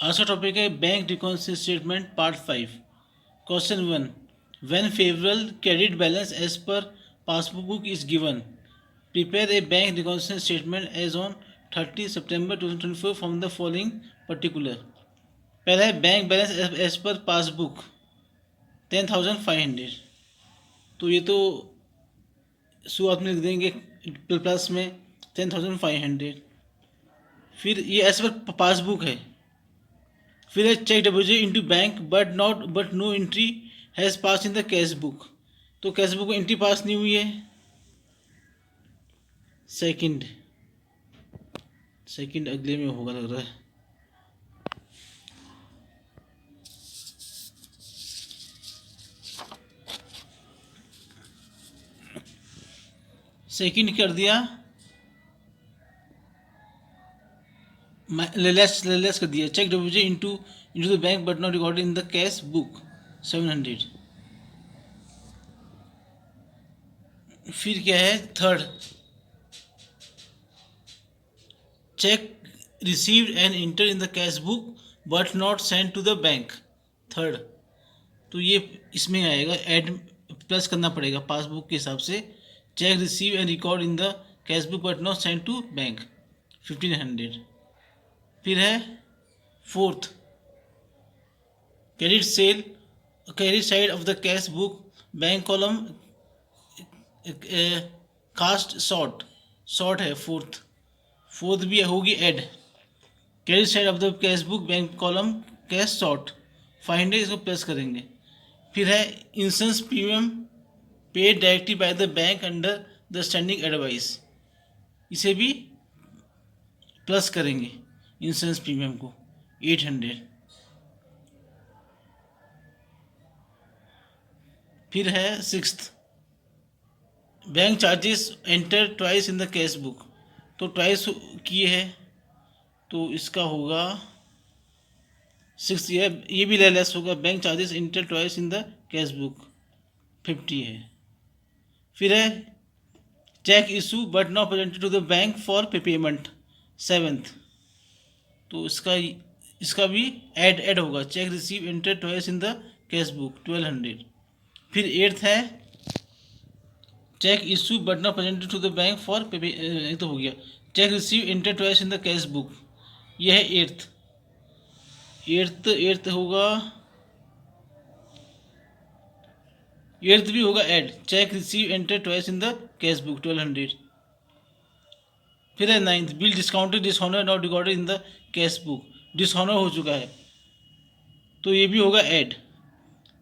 आज का टॉपिक है bank reconcile statement part 5। Question 1, when favourable credit balance as per passbook book is given, prepare a bank reconcile statement as on 30 सितंबर 2024 from the following particular. पहला है bank balance as per passbook 10,500, तो ये तो शुरुआत में लिख देंगे प्लस में 10,500। फिर ये एज पर पासबुक है। फिर है cheque deposit into bank but no entry has pass in the cash book, तो कैश बुक में एंट्री पास नहीं हुई है। सेकंड अगले में होगा लग रहा है। सेकंड कर दिया, लेस कर दिया। Cheque deposit into the bank but not recorded in the cash book 700। फिर क्या है third, cheque received and enter in the cash book but not send to the bank. Third, तो ये इसमें आएगा, ऐड प्लस करना पड़ेगा पासबुक के हिसाब से। Cheque receive and record in the cash book but not send to bank 1500। फिर है fourth, credit side of the cash book bank column cast short है। फोर्थ भी होगी add, credit side of the cash book bank column cash short 500, इसको plus करेंगे। फिर है insurance premium paid directly by the bank under the standing advice, इसे भी plus करेंगे इंश्योरेंस प्रीमियम को 800। फिर है sixth, bank charges enter twice in the cash book, तो ट्वाइस किए है तो इसका होगा 6। ये भी लेस होगा, bank charges enter twice in the cash book 50 है। फिर है cheque issue but not presented to the bank for payment 7th, तो इसका भी ऐड होगा। Cheque receive enter twice in the cash book 1200। फिर 8th है cheque issue but not presented to the bank for payment, तो हो गया। Cheque receive enter twice in the cash book, यह है 8th होगा। 8th भी होगा add, check receive enter twice in the cash book 1200। फिर है 9th, bill discounted dishonour not recorded in the cash book, dishonour हो चुका है तो ये भी होगा add,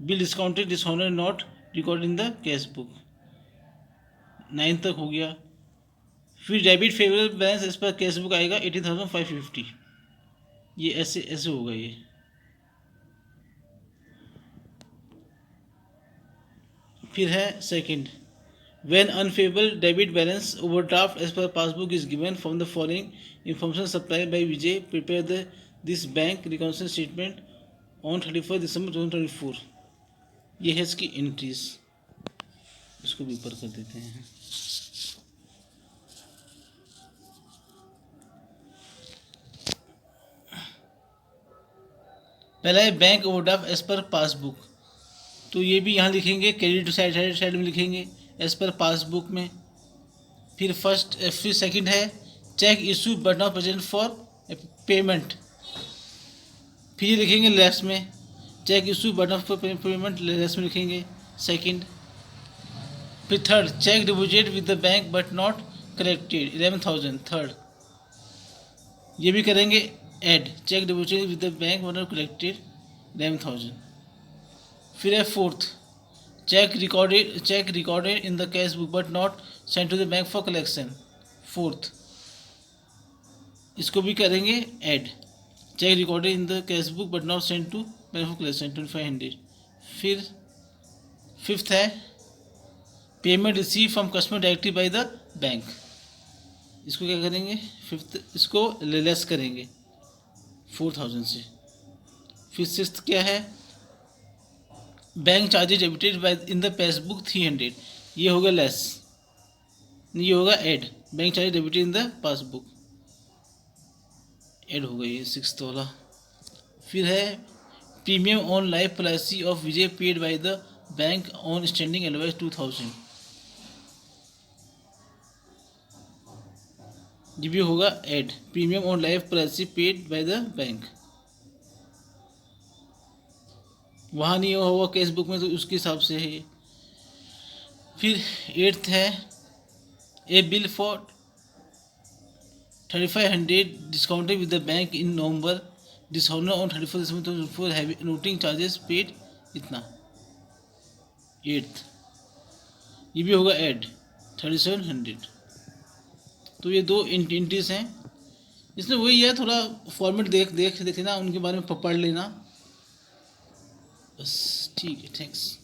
bill discounted dishonour not recorded in the cash book. 9th तक हो गया। फिर डेबिट फेवरेबल बैलेंस इस पर कैश बुक आएगा 18,550, ये ऐसे होगा ये। फिर है second, when unfavourable debit balance overdraft as per passbook is given from the following information supplied by Vijay, prepare this bank reconcile statement on 31 दिसंबर 2024। ये है इसकी एंट्रीज, इसको भी ऊपर कर देते हैं। पहला है bank overdraft as per passbook, तो ये भी यहाँ लिखेंगे, क्रेडिट साइड में लिखेंगे एज पर पासबुक में। फिर सेकंड है cheque issue but not present for payment, फिर ये लिखेंगे लेस में, cheque issue but not for payment less में लिखेंगे सेकंड। फिर third, cheque deposit with the bank but not collected 11,000 third, ये भी करेंगे add, cheque deposit with the bank but not collected 11,000। फिर है fourth, cheque recorded in the cash book but not sent to the bank for collection 4th, इसको भी करेंगे add, cheque recorded in the cash book but not sent to bank for collection 2500। फिर 5th है payment receive from customer directly by the bank, इसको क्या करेंगे 5th, इसको less करेंगे 4,000 से। फिर 6th क्या है bank charges debited bye in the passbook 300, ये होगा लेस, ये होगा add, bank charges debited in the passbook add हो गई है 6th वाला। फिर है premium on life policy of Vijay paid by the bank on standing advice 2000, ये भी होगा add. Premium on life policy paid by the bank, वहाँ नहीं होगा केस बुक में, तो उसके हिसाब से है ये। फिर 8th है a bill for 3500 discounted with the bank in नवंबर, dishonour on 31 heavy noting charges paid, इतना 8th, ये भी होगा ऐड 3700। तो ये 2 एंट्रीज हैं। इसमें वही है, थोड़ा फॉर्मेट देख लेना, उनके बारे में पढ़ लेना बस। ठीक है, थैंक्स।